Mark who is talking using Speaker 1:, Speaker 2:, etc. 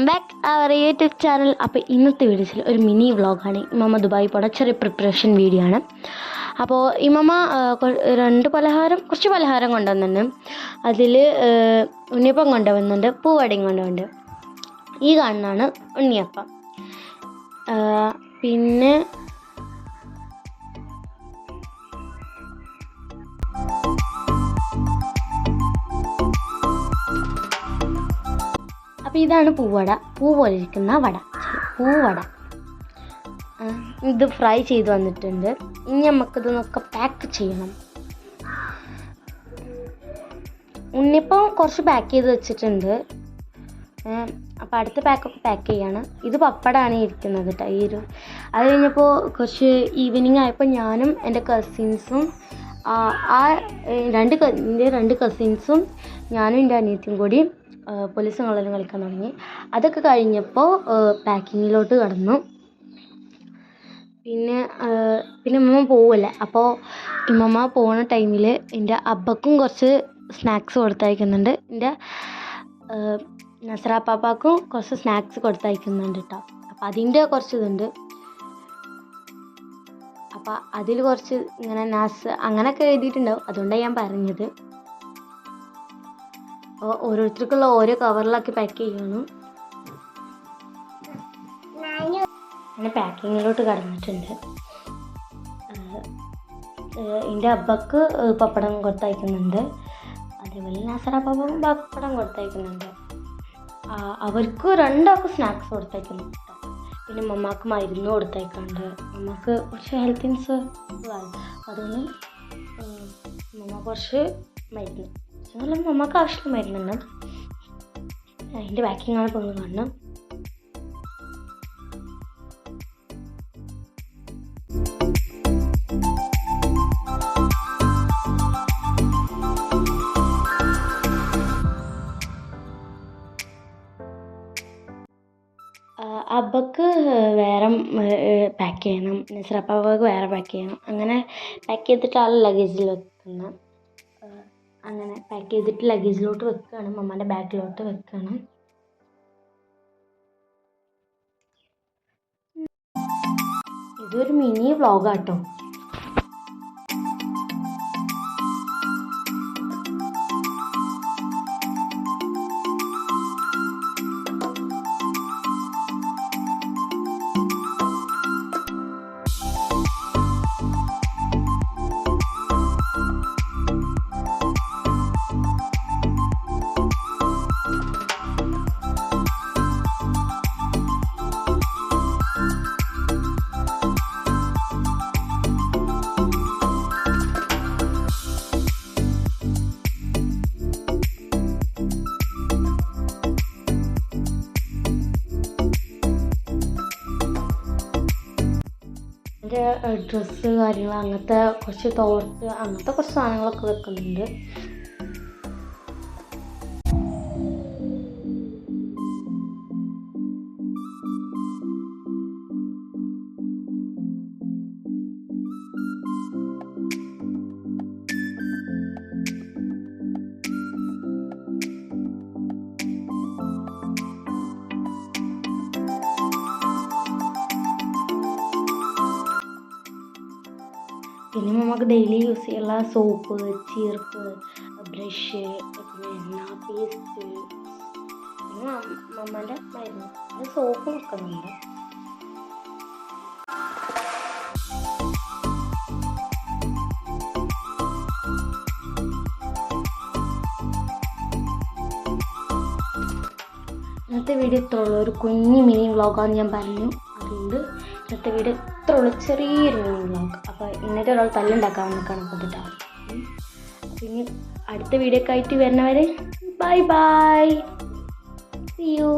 Speaker 1: Back അവർ YouTube channel. അപ്പോൾ ഇന്നത്തെ വീഡിയോസിൽ ഒരു മിനി വ്ളോഗാണ്. ഇമ്മ ദുബായി പോണ ചെറിയ പ്രിപ്പറേഷൻ വീഡിയോ ആണ്. അപ്പോൾ ഇമ്മ കുറച്ച് പലഹാരം കൊണ്ടുവന്നുണ്ട്. അതിൽ ഉണ്ണിയപ്പം കൊണ്ടുവന്നുണ്ട്, പൂവടയും കൊണ്ടുവന്നുണ്ട്. ഈ കാണുന്നതാണ് ഉണ്ണിയപ്പം. പിന്നെ അപ്പോൾ ഇതാണ് പൂവട, പൂ പോലെ ഇരിക്കുന്ന വട, പൂവട. ഇത് ഫ്രൈ ചെയ്ത് വന്നിട്ടുണ്ട്. ഇനി നമുക്കിതൊന്നൊക്കെ പാക്ക് ചെയ്യണം. ഉണ്ണിയപ്പം കുറച്ച് പാക്ക് ചെയ്ത് വെച്ചിട്ടുണ്ട്. അപ്പോൾ അടുത്ത പാക്കൊക്കെ പാക്ക് ചെയ്യാണ്. ഇത് പപ്പടമാണ് ഇരിക്കുന്നത് കേട്ടോ. അത് കഴിഞ്ഞപ്പോൾ കുറച്ച് ഈവനിങ് ആയപ്പോൾ ഞാനും എൻ്റെ കസിൻസും എൻ്റെ രണ്ട് കസിൻസും ഞാനും എൻ്റെ അനിയത്തിയും കൂടി പോലീസും കള്ളനും കളിക്കാൻ തുടങ്ങി. അതൊക്കെ കഴിഞ്ഞപ്പോൾ പാക്കിങ്ങിലോട്ട് കടന്നു. പിന്നെ ഇമ്മ പോവല്ലേ. അപ്പോൾ ഇമ്മ പോകുന്ന ടൈമിൽ എൻ്റെ അബ്ബക്കും കുറച്ച് സ്നാക്സ് കൊടുത്തയക്കുന്നുണ്ട്. എൻ്റെ നസ്രാപ്പാപ്പാക്കും കുറച്ച് സ്നാക്സ് കൊടുത്തയക്കുന്നുണ്ട് കേട്ടോ. അപ്പോൾ അതിൻ്റെ കുറച്ച് ഇതുണ്ട്. അപ്പോൾ അതിൽ കുറച്ച് ഇങ്ങനെ നാസ് അങ്ങനെയൊക്കെ എഴുതിയിട്ടുണ്ടാവും. അതുകൊണ്ടാണ് ഞാൻ പറഞ്ഞത്. അപ്പോൾ ഓരോരുത്തർക്കുള്ള ഓരോ കവറിലാക്കി പാക്ക് ചെയ്യണം. അങ്ങനെ പാക്കിങ്ങിലോട്ട് കടന്നിട്ടുണ്ട്. എൻ്റെ അബ്ബക്ക് പപ്പടം കൊടുത്തയക്കുന്നുണ്ട്. അതേപോലെ നാസറാപ്പാപ്പക്കും പപ്പടം കൊടുത്തയക്കുന്നുണ്ട്. അവർക്ക് രണ്ടാൾക്കും സ്നാക്സ് കൊടുത്തയക്കുന്നുണ്ട്. പിന്നെ മമ്മാക്ക് മരുന്ന് കൊടുത്തയക്കുന്നുണ്ട്. മമ്മക്ക് കുറച്ച് ഹെൽത്ത് ഇൻഷുറൻസ് അതുകൊണ്ട് മമ്മ കുറച്ച് മരുന്ന് എന്നാലും മമ്മക്ക് ആവശ്യമുള്ള മരുന്നുണ്ട്. അതിൻ്റെ പാക്കിങ്ങാണ് ഇപ്പോൾ കാണണം. അബ്ബക്ക് വേറെ പാക്ക് ചെയ്യണം, നസ്രാപ്പാപ്പക്ക് വേറെ പാക്ക് ചെയ്യണം. അങ്ങനെ പാക്ക് ചെയ്തിട്ട് ആൾ ലഗേജിൽ വെക്കണം. അങ്ങനെ പാക്ക് ചെയ്തിട്ട് ലഗേജിലോട്ട് വെക്കുകയാണ്, മമ്മേൻ്റെ ബാഗിലോട്ട് വെക്കുകയാണ്. ഇതൊരു മിനി വ്ളോഗാട്ടോ. ഡ്രസ്സ് കാര്യങ്ങൾ അങ്ങനത്തെ കുറച്ച് തോർത്ത് അങ്ങനത്തെ കുറച്ച് സാധനങ്ങളൊക്കെ വെക്കുന്നുണ്ട്. പിന്നെ നമുക്ക് ഡെയിലി യൂസ് ചെയ്യാനുള്ള സോപ്പ്, ചീർപ്പ്, ബ്രഷ്, പിന്നെ എണ്ണ, പേസ്റ്റ്, പിന്നെ മമ്മേൻ്റെ മരുന്ന്, അത് സോപ്പ് വെക്കുന്നുണ്ട്. ഇന്നത്തെ വീഡിയോ ഇത്ര ഉള്ളൂ. ഒരു കുഞ്ഞു മിനി വ്ളോഗാന്ന് ഞാൻ പറഞ്ഞു. അതുകൊണ്ട് ഇന്നത്തെ വീഡിയോ ഇത്ര ഉള്ളൂ, ചെറിയൊരു മിനി വ്ളോഗ്. അപ്പോൾ ഇന്നത്തെ ഒരാൾ തല്ലുണ്ടാക്കാൻ നിൽക്കണം കേട്ടോ. അപ്പോൾ ഇനി അടുത്ത വീഡിയോ ഒക്കെ ആയിട്ട് വരുന്നവരെ ബൈ ബൈ, സീ യു.